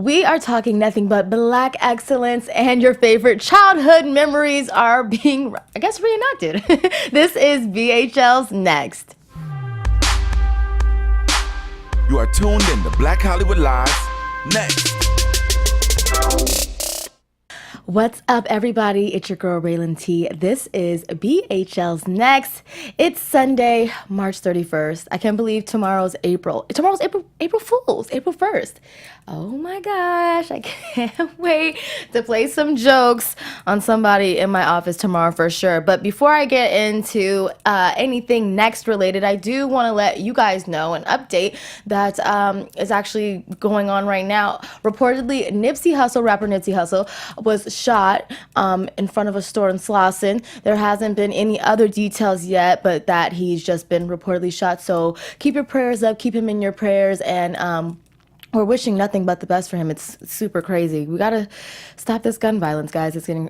We are talking nothing but black excellence, and your favorite childhood memories are being, I guess, reenacted. This is BHL's Next. You are tuned in to Black Hollywood Live. Next. What's up, everybody? It's your girl, Rhelin T. This is BHL's Next. It's Sunday, March 31st. I can't believe tomorrow's April. April Fool's, April 1st. Oh my gosh, I can't wait to play some jokes on somebody in my office tomorrow for sure. But before I get into anything next related, I do want to let you guys know an update that is actually going on right now. Reportedly, rapper Nipsey Hussle, was shot in front of a store in Slauson. There hasn't been any other details yet, but that he's just been reportedly shot. So keep your prayers up, keep him in your prayers, and we're wishing nothing but the best for him. It's super crazy. We gotta stop this gun violence, guys. It's getting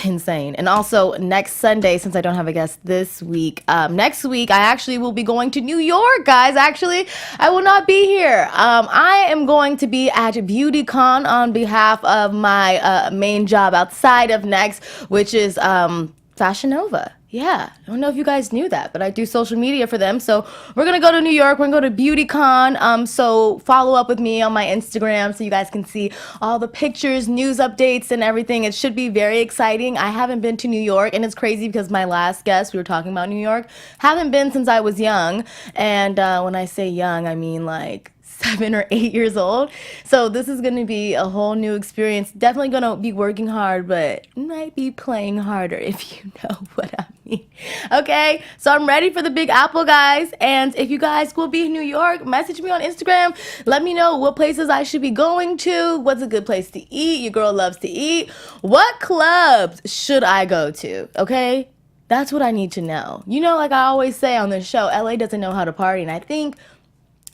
insane. And also next Sunday, since I don't have a guest this week, next week I actually will be going to New York, guys. Actually, I will not be here. I am going to be at BeautyCon on behalf of my main job outside of Next, which is Fashion Nova. Yeah, I don't know if you guys knew that, but I do social media for them. So we're gonna go to New York. We're gonna go to BeautyCon. So follow up with me on my Instagram so you guys can see all the pictures, news updates, and everything. It should be very exciting. I haven't been to New York, and it's crazy because my last guest, we were talking about New York, haven't been since I was young. And when I say young, I mean like 7 or 8 years old. So this is going to be a whole new experience. Definitely going to be working hard, but might be playing harder, if you know what I mean. Okay, so I'm ready for the Big Apple, guys. And if you guys will be in New York, message me on Instagram. Let me know what places I should be going to. What's a good place to eat? Your girl loves to eat. What clubs should I go to? Okay, that's what I need to know. You know, like I always say on this show, LA doesn't know how to party, and I think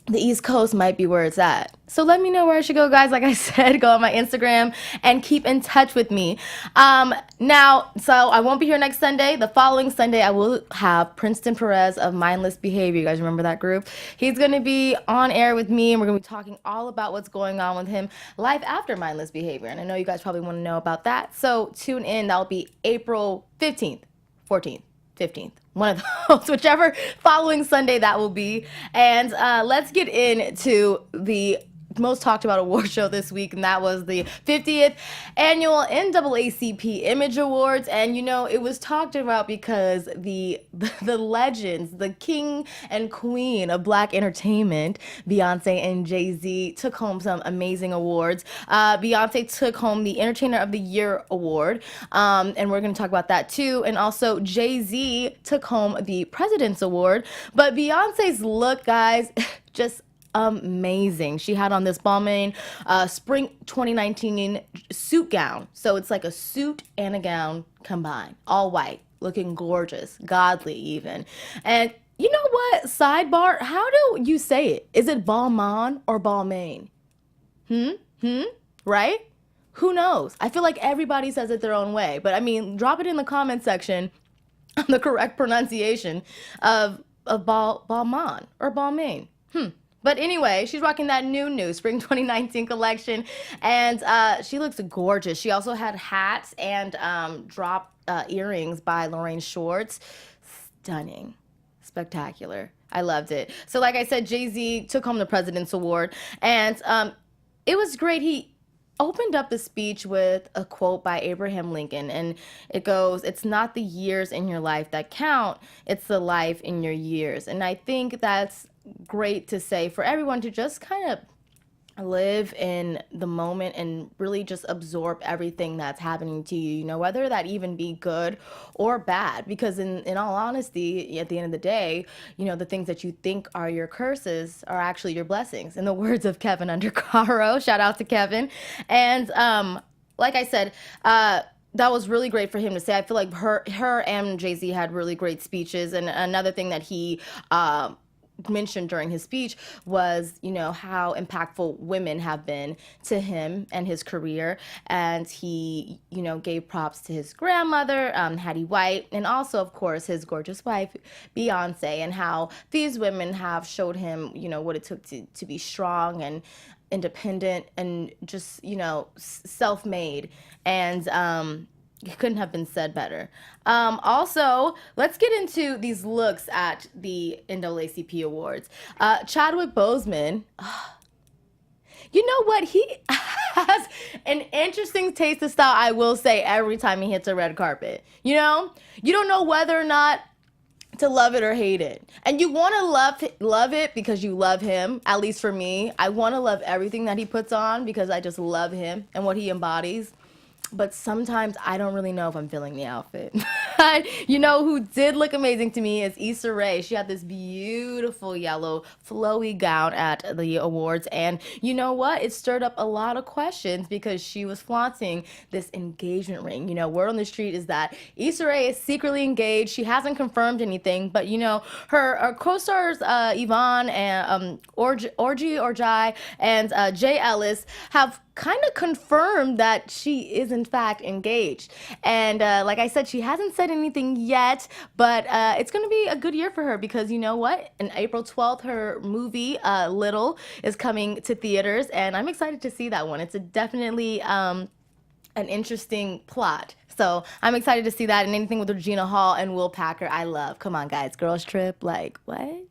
the East Coast might be where it's at. So let me know where I should go, guys. Like I said, go on my Instagram and keep in touch with me. So I won't be here next Sunday. The following Sunday, I will have Princeton Perez of Mindless Behavior. You guys remember that group? He's going to be on air with me, and we're going to be talking all about what's going on with him, life after Mindless Behavior. And I know you guys probably want to know about that. So tune in. That'll be April 15th, 14th. 15th, one of those, whichever following Sunday that will be. And let's get into the most talked about award show this week, and that was the 50th annual NAACP Image Awards. And you know, it was talked about because the legends, the king and queen of black entertainment, Beyonce and Jay-Z, took home some amazing awards. Beyonce took home the Entertainer of the Year award, and we're going to talk about that too. And also Jay-Z took home the President's Award. But Beyonce's look, guys, just amazing. She had on this Balmain spring 2019 suit gown. So it's like a suit and a gown combined, all white, looking gorgeous, godly even. And you know what? Sidebar, how do you say it? Is it Balmain or Balmain? Right? Who knows? I feel like everybody says it their own way. But I mean, drop it in the comment section on the correct pronunciation of Balmain or Balmain. But anyway, she's rocking that new spring 2019 collection, and she looks gorgeous. She also had hats and drop earrings by Lorraine Schwartz. Stunning, spectacular. I loved it. So like I said, Jay-Z took home the President's Award, and it was great. He opened up the speech with a quote by Abraham Lincoln, and it goes, "It's not the years in your life that count, it's the life in your years." And I think that's great to say for everyone to just kind of live in the moment and really just absorb everything that's happening to you, you know, whether that even be good or bad, because in all honesty, at the end of the day, you know, the things that you think are your curses are actually your blessings, in the words of Keven Undergaro. Shout out to Kevin. And like I said, that was really great for him to say. I feel like her and Jay-Z had really great speeches. And another thing that he mentioned during his speech was, you know, how impactful women have been to him and his career. And he, you know, gave props to his grandmother, Hattie White, and also, of course, his gorgeous wife, Beyonce, and how these women have showed him, you know, what it took to be strong and independent and just, self-made. And it couldn't have been said better. Also, let's get into these looks at the NAACP Awards. Chadwick Boseman, you know what? He has an interesting taste of style, I will say, every time he hits a red carpet. You don't know whether or not to love it or hate it. And you want to love it because you love him. At least for me, I want to love everything that he puts on because I just love him and what he embodies. But sometimes I don't really know if I'm feeling the outfit. You know who did look amazing to me is Issa Rae. She had this beautiful yellow flowy gown at the awards, and you know what? It stirred up a lot of questions because she was flaunting this engagement ring. Word on the street is that Issa Rae is secretly engaged. She hasn't confirmed anything, but her co-stars Yvonne and Orji and Jay Ellis have kind of confirmed that she is in fact engaged. And like I said, she hasn't said anything yet, but it's going to be a good year for her because you know what? On April 12th, her movie Little is coming to theaters, and I'm excited to see that one. It's definitely an interesting plot. So I'm excited to see that, and anything with Regina Hall and Will Packer, I love. Come on, guys. Girls Trip, like, what?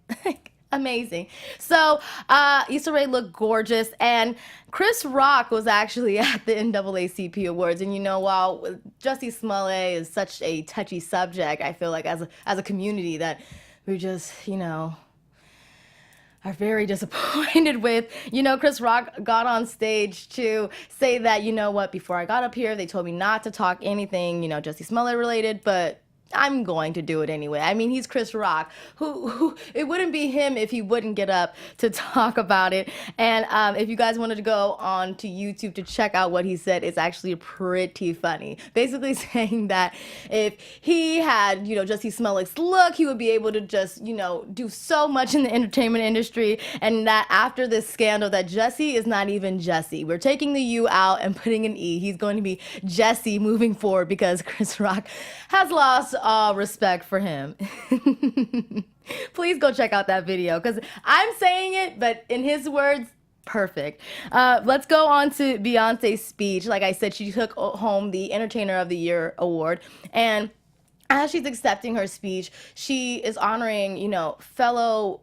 Amazing. So Issa Rae looked gorgeous, and Chris Rock was actually at the NAACP Awards. And while Jussie Smollett is such a touchy subject, I feel like as a community that we just are very disappointed with. Chris Rock got on stage to say that, before I got up here, they told me not to talk anything, Jussie Smollett related, but I'm going to do it anyway. I mean, he's Chris Rock. Who it wouldn't be him if he wouldn't get up to talk about it. And if you guys wanted to go on to YouTube to check out what he said, it's actually pretty funny. Basically saying that if he had, Jussie Smollett's look, he would be able to just, do so much in the entertainment industry. And that after this scandal, that Jussie is not even Jussie. We're taking the U out and putting an E. He's going to be Jesse moving forward because Chris Rock has lost all respect for him. Please go check out that video because I'm saying it, but in his words, perfect. Let's go on to Beyonce's speech. Like I said, she took home the Entertainer of the Year award, and as she's accepting her speech, she is honoring, her fellow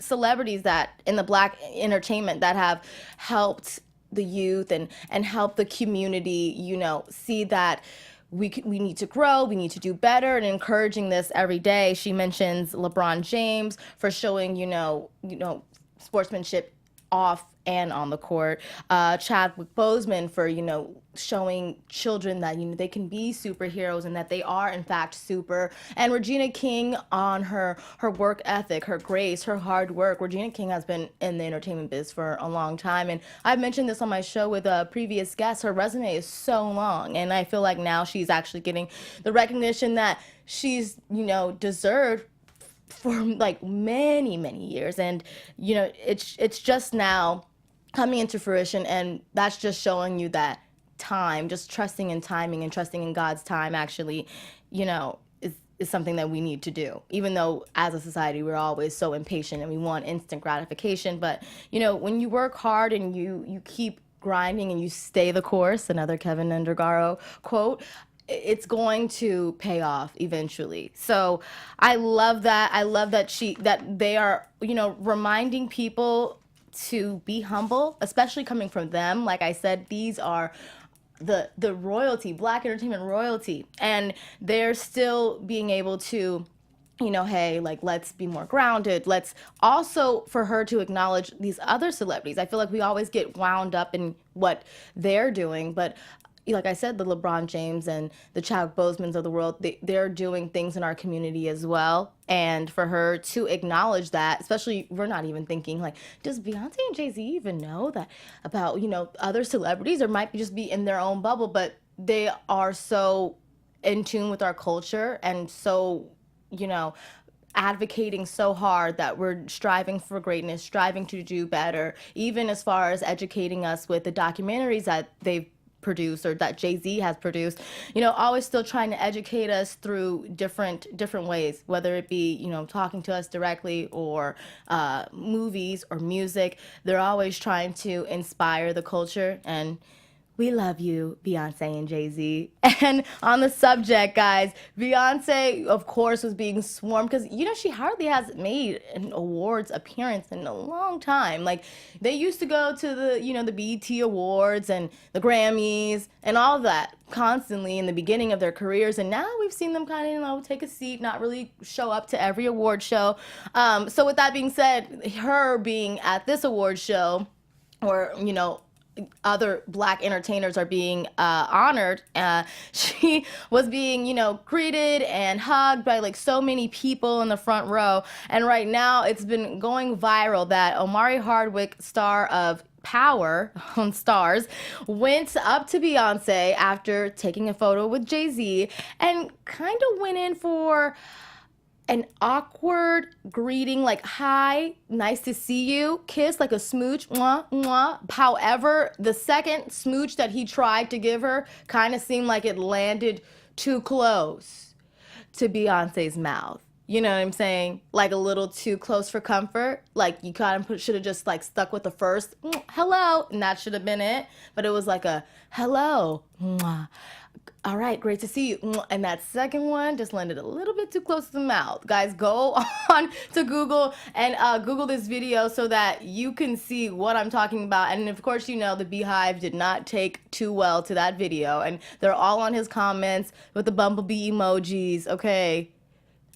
celebrities that in the Black entertainment that have helped the youth and help the community, see that we need to grow, we need to do better, and encouraging this every day. She mentions LeBron James for showing, sportsmanship off and on the court. Chadwick Boseman for, showing children that, they can be superheroes and that they are, in fact, super. And Regina King on her work ethic, her grace, her hard work. Regina King has been in the entertainment biz for a long time. And I've mentioned this on my show with a previous guest. Her resume is so long. And I feel like now she's actually getting the recognition that she's, deserved for like many years. And it's just now coming into fruition, and that's just showing you that time, just trusting in timing and trusting in God's time actually is something that we need to do, even though as a society we're always so impatient and we want instant gratification. But when you work hard and you keep grinding and you stay the course, another Keven Undergaro quote, it's going to pay off eventually. So I love that. I love that they are, reminding people to be humble, especially coming from them. Like I said, these are the royalty, Black entertainment royalty, and they're still being able to, hey, like, let's be more grounded. Let's also, for her to acknowledge these other celebrities. I feel like we always get wound up in what they're doing, but like I said, the LeBron James and the Chadwick Bosemans of the world, they're doing things in our community as well. And for her to acknowledge that, especially, we're not even thinking, like, does Beyonce and Jay-Z even know that about, other celebrities, or might just be in their own bubble, but they are so in tune with our culture and so, advocating so hard that we're striving for greatness, striving to do better, even as far as educating us with the documentaries that they've produced or that Jay-Z has produced, always still trying to educate us through different ways, whether it be, talking to us directly or movies or music. They're always trying to inspire the culture, and we love you, Beyonce and Jay-Z. And on the subject, guys, Beyonce, of course, was being swarmed because, she hardly has made an awards appearance in a long time. Like, they used to go to the BET Awards and the Grammys and all that constantly in the beginning of their careers. And now we've seen them kind of, take a seat, not really show up to every award show. So with that being said, her being at this award show, or, other Black entertainers are being honored. She was being, greeted and hugged by so many people in the front row. And right now it's been going viral that Omari Hardwick, star of Power on Stars, went up to Beyonce after taking a photo with Jay-Z and kind of went in for an awkward greeting, like, hi, nice to see you, kiss, like a smooch, mwah, mwah. However, the second smooch that he tried to give her kind of seemed like it landed too close to Beyonce's mouth. You know what I'm saying? Like a little too close for comfort. Like you kind of should have just stuck with the first hello, and that should have been it. But it was like a hello, mwah. All right, great to see you. And that second one just landed a little bit too close to the mouth. Guys, go on to Google and Google this video so that you can see what I'm talking about. And of course, the Beehive did not take too well to that video. And they're all on his comments with the bumblebee emojis. Okay,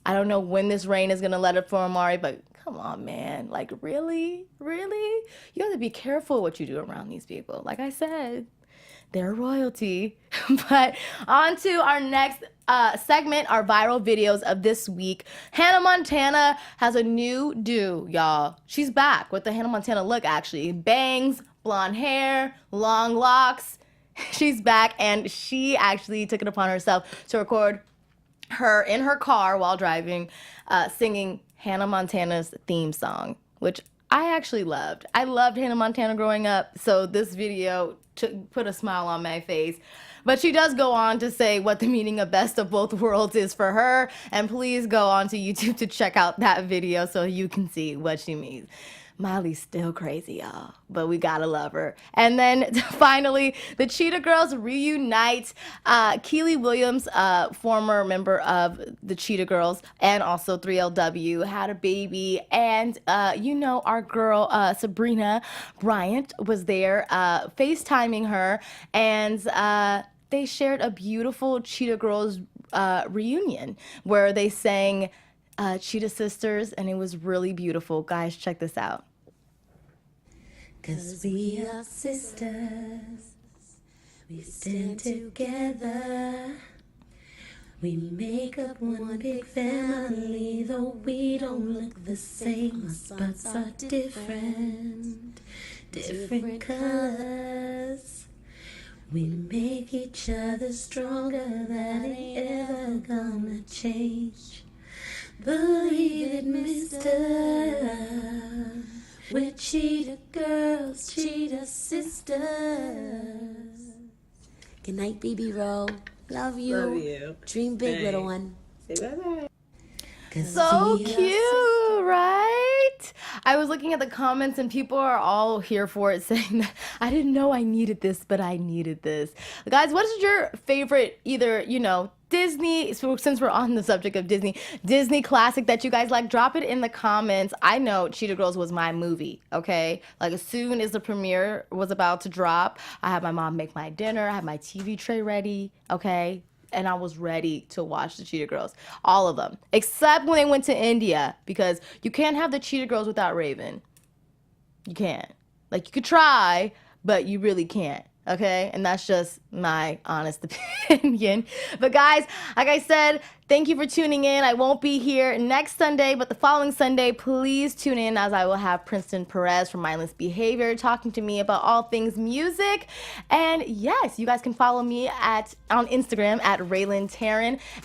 I don't know when this rain is going to let up for Omari, but come on, man. Like, really? Really? You have to be careful what you do around these people. Like I said, they're royalty. But on to our next segment, our viral videos of this week. Hannah Montana has a new do, y'all. She's back with the Hannah Montana look, actually. Bangs, blonde hair, long locks. She's back, and she actually took it upon herself to record her in her car while driving, singing Hannah Montana's theme song, which I actually loved. I loved Hannah Montana growing up, so this video put a smile on my face. But she does go on to say what the meaning of best of both worlds is for her, and please go on to YouTube to check out that video so you can see what she means. Miley's still crazy, y'all, but we gotta love her. And then finally, the Cheetah Girls reunite. Keely Williams, former member of the Cheetah Girls and also 3LW, had a baby. And, our girl, Sabrina Bryant, was there FaceTiming her. And they shared a beautiful Cheetah Girls reunion where they sang Cheetah Sisters, and it was really beautiful. Guys, check this out. 'Cause we are sisters, we stand together, we make up one big family. Though we don't look the same, our spots are different colors. We make each other stronger, that ain't ever gonna change. Believe it, mister. We're Cheetah Girls, Cheetah Sisters. Good night, BB Roll. Love you. Love you. Dream big, Thanks. little one. Say bye-bye. So cute, right? I was looking at the comments and people are all here for it, saying that I didn't know I needed this, but I needed this. Guys, what is your favorite, either, Disney, since we're on the subject of Disney classic that you guys like? Drop it in the comments. I know Cheetah Girls was my movie, okay? Like, as soon as the premiere was about to drop, I had my mom make my dinner, I had my TV tray ready, okay? And I was ready to watch the Cheetah Girls. All of them. Except when they went to India, because you can't have the Cheetah Girls without Raven. You can't. Like, you could try, but you really can't. Okay? And that's just my honest opinion. But guys, like I said, thank you for tuning in. I won't be here next Sunday, but the following Sunday, please tune in, as I will have Princeton Perez from Mindless Behavior talking to me about all things music. And yes, you guys can follow me on Instagram at Rhelin T.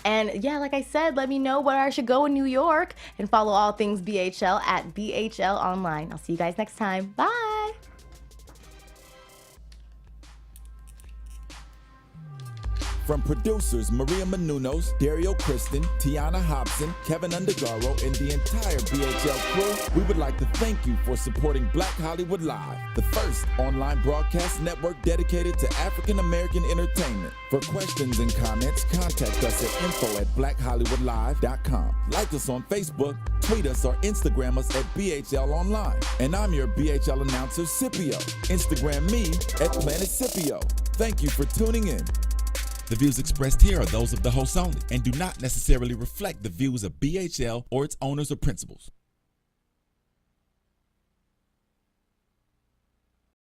And yeah, like I said, let me know where I should go in New York, and follow all things BHL at BHL Online. I'll see you guys next time. Bye. From producers Maria Menounos, Dario Kristen, Tiana Hobson, Keven Undergaro, and the entire BHL crew, we would like to thank you for supporting Black Hollywood Live, the first online broadcast network dedicated to African American entertainment. For questions and comments, contact us at info@blackhollywoodlive.com. Like us on Facebook, tweet us, or Instagram us at BHL Online. And I'm your BHL announcer, Scipio. Instagram me at Planet Scipio. Thank you for tuning in. The views expressed here are those of the hosts only and do not necessarily reflect the views of BHL or its owners or principals.